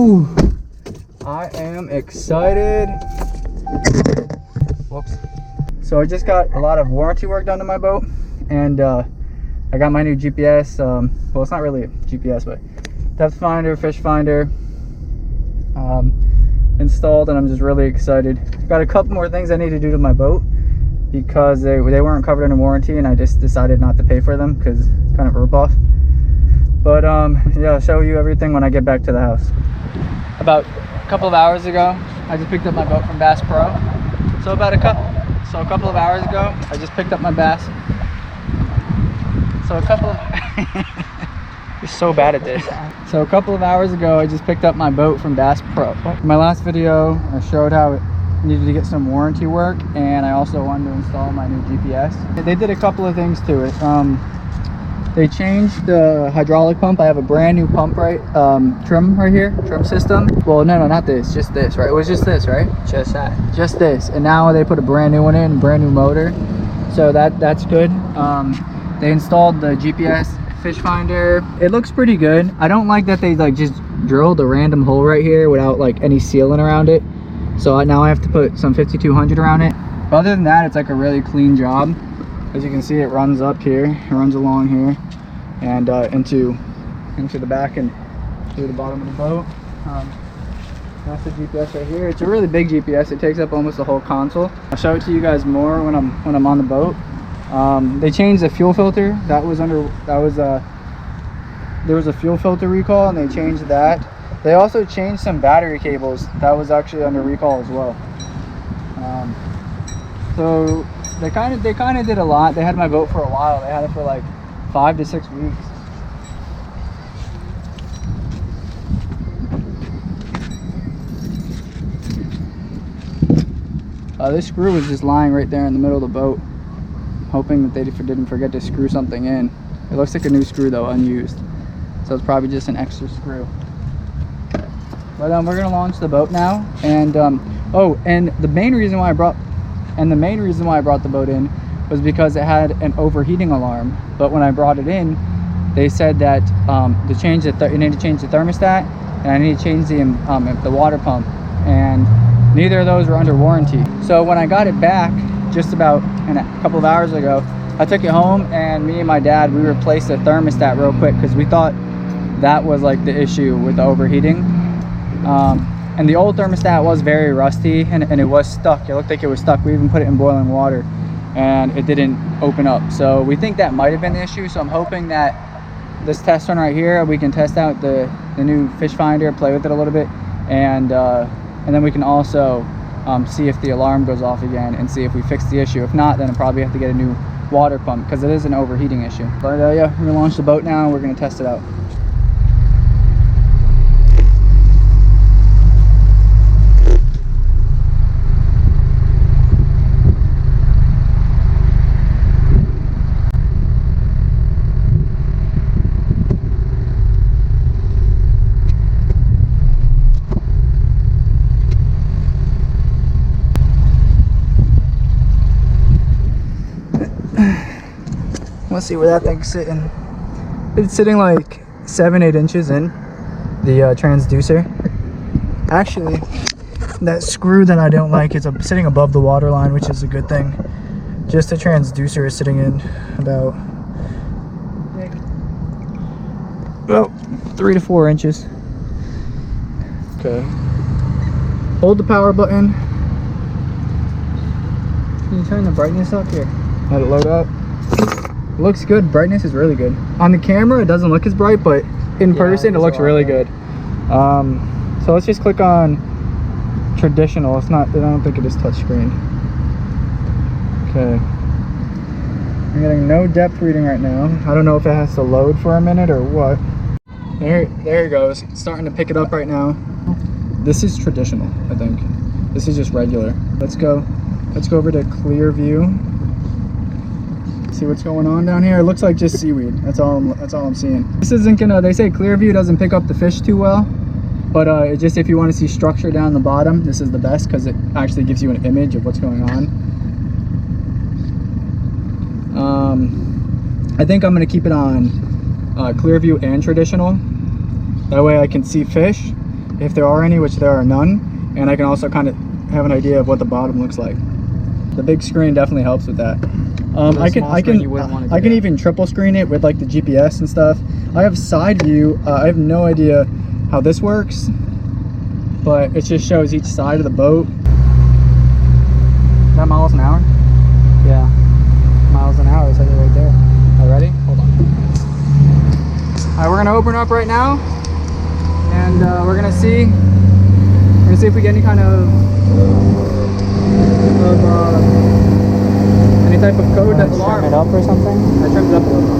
Woo! I am excited. Whoops. So I just got a lot of warranty work done to my boat, and I got my new GPS. Well, it's not really a GPS, but depth finder, fish finder installed, and I'm just really excited. Got a couple more things I need to do to my boat because they weren't covered under warranty, and I just decided not to pay for them because it's kind of a rip-off. But yeah, I'll show you everything when I get back to the house. About a couple of hours ago, I just picked up my boat from Bass Pro. So a couple of hours ago, I just picked up my Bass. So a couple of you're so bad at this. So a couple of hours ago, I just picked up my boat from Bass Pro. In my last video, I showed how it needed to get some warranty work, and I also wanted to install my new GPS. They did a couple of things to it. They changed the hydraulic pump. I have a brand new pump, right? Trim right here, trim system. Well, no, not this, just this, right? It was just this, right? Just that. Just this. And now they put a brand new one in, brand new motor. So that's good. They installed the GPS fish finder. It looks pretty good. I don't like that they like just drilled a random hole right here without like any sealing around it. So now I have to put some 5200 around it. But other than that, it's like a really clean job. As you can see, it runs up here, it runs along here, and into the back and through the bottom of the boat. That's the GPS right here. It's a really big GPS. It takes up almost the whole console. I'll show it to you guys more when I'm on the boat. They changed the fuel filter. There was a fuel filter recall, and they changed that. They also changed some battery cables. That was actually under recall as well. So they kind of did a lot. They had my boat for a while. They had it for like 5 to 6 weeks. This screw was just lying right there in the middle of the boat, hoping that they didn't forget to screw something in. It looks like a new screw though, unused. So it's probably just an extra screw. But we're gonna launch the boat now, and oh, and the main reason why I brought the boat in was because it had an overheating alarm. But when I brought it in, they said that you need to change the thermostat, and I need to change the water pump, and neither of those were under warranty. So when I got it back just about a couple of hours ago, I took it home, and me and my dad, we replaced the thermostat real quick because we thought that was like the issue with the overheating. And the old thermostat was very rusty, and it was stuck. It looked like it was stuck. We even put it in boiling water and it didn't open up. So we think that might have been the issue. So I'm hoping that this test run right here, we can test out the new fish finder, play with it a little bit, and then we can also see if the alarm goes off again and see if we fix the issue. If not, then I'll probably have to get a new water pump because it is an overheating issue. But yeah, we're gonna launch the boat now and we're gonna test it out. Let's see where that thing's sitting. It's sitting like 7-8 inches in the transducer. Actually, that screw that I don't like is sitting above the water line, which is a good thing. Just the transducer is sitting in about 3 to 4 inches. Okay. Hold the power button. Can you turn the brightness up here? Let it load up. It looks good. Brightness is really good. On the camera, it doesn't look as bright, but in person, it looks really good. So let's just click on traditional. It's not, I don't think it is touchscreen. Okay. I'm getting no depth reading right now. I don't know if it has to load for a minute or what. There it goes. It's starting to pick it up right now. This is traditional, I think. This is just regular. Let's go over to clear view. See what's going on down here. It looks like just seaweed. That's all I'm seeing. This isn't gonna, they say clear view doesn't pick up the fish too well, but it's just if you want to see structure down the bottom, this is the best because it actually gives you an image of what's going on. I think I'm gonna keep it on clear view and traditional. That way I can see fish, if there are any, which there are none, and I can also kind of have an idea of what the bottom looks like. The big screen definitely helps with that. I can even triple screen it with like the GPS and stuff. I have side view. I have no idea how this works, but it just shows each side of the boat. Is that miles an hour? Yeah, miles an hour. It's like right there. All right, ready? Hold on. All right, we're gonna open up right now, and we're gonna see if we get any kind of any type of code that's alarm it up or something. I trimmed it up a little.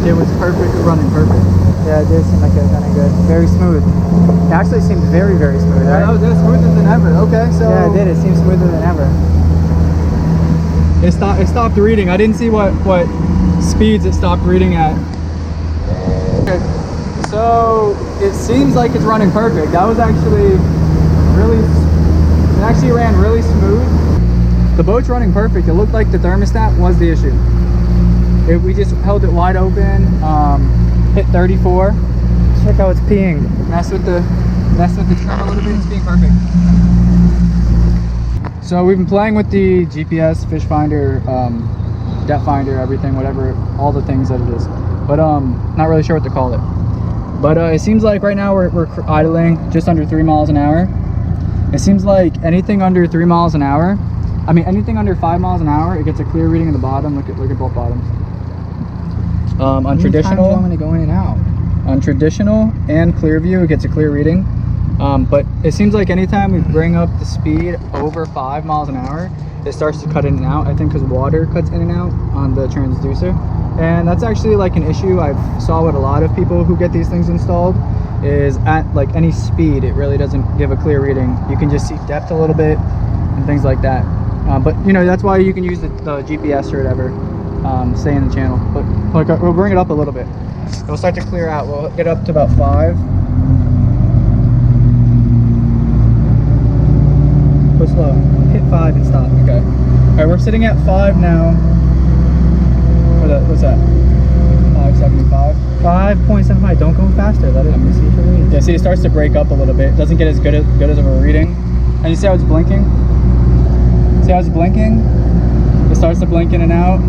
It was perfect, running perfect. Yeah, it did seem like it was running good. Very smooth. It actually seemed very, very smooth, right? Oh, that's smoother than ever. Okay, so... Yeah, it did. It seemed smoother than ever. It stopped reading. I didn't see what speeds it stopped reading at. Okay, so it seems like it's running perfect. That was actually really... It actually ran really smooth. The boat's running perfect. It looked like the thermostat was the issue. We just held it wide open, hit 34. Check how it's peeing. Mess with the trim a little bit, it's peeing perfect. So we've been playing with the GPS, fish finder, depth finder, everything, whatever, all the things that it is. But not really sure what to call it. But it seems like right now we're idling just under 3 miles an hour. It seems like anything under 3 miles an hour, I mean anything under 5 miles an hour, it gets a clear reading in the bottom. Look at both bottoms. On traditional, I'm gonna go in and out. On traditional and clear view, it gets a clear reading. But it seems like anytime we bring up the speed over 5 miles an hour, it starts to cut in and out. I think because water cuts in and out on the transducer, and that's actually like an issue I've saw with a lot of people who get these things installed. Is at like any speed, it really doesn't give a clear reading. You can just see depth a little bit and things like that. But you know, that's why you can use the GPS or whatever. Stay in the channel, but like we'll bring it up a little bit. It'll start to clear out. We'll get up to about 5. Go slow. Hit 5 and stop. Okay. All right, we're sitting at 5 now. What's that? 575. 5.75. Don't go faster. Let it see for reading. Yeah. See, it starts to break up a little bit. It doesn't get as good as of a reading. And you see how it's blinking? See how it's blinking? It starts to blink in and out.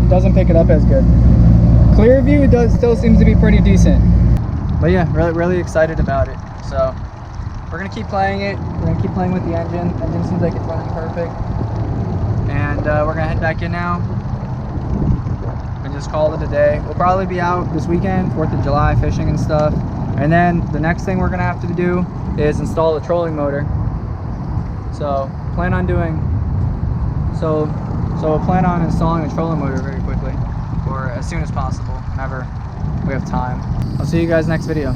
Doesn't pick it up as good. Clear view still seems to be pretty decent. But yeah, really excited about it. So we're gonna keep playing it. We're gonna keep playing with the engine. Engine seems like it's running perfect. And we're gonna head back in now and just call it a day. We'll probably be out this weekend, 4th of July, fishing and stuff. And then the next thing we're gonna have to do is install a trolling motor. So plan on installing a trolling motor very quickly, or as soon as possible, whenever we have time. I'll see you guys next video.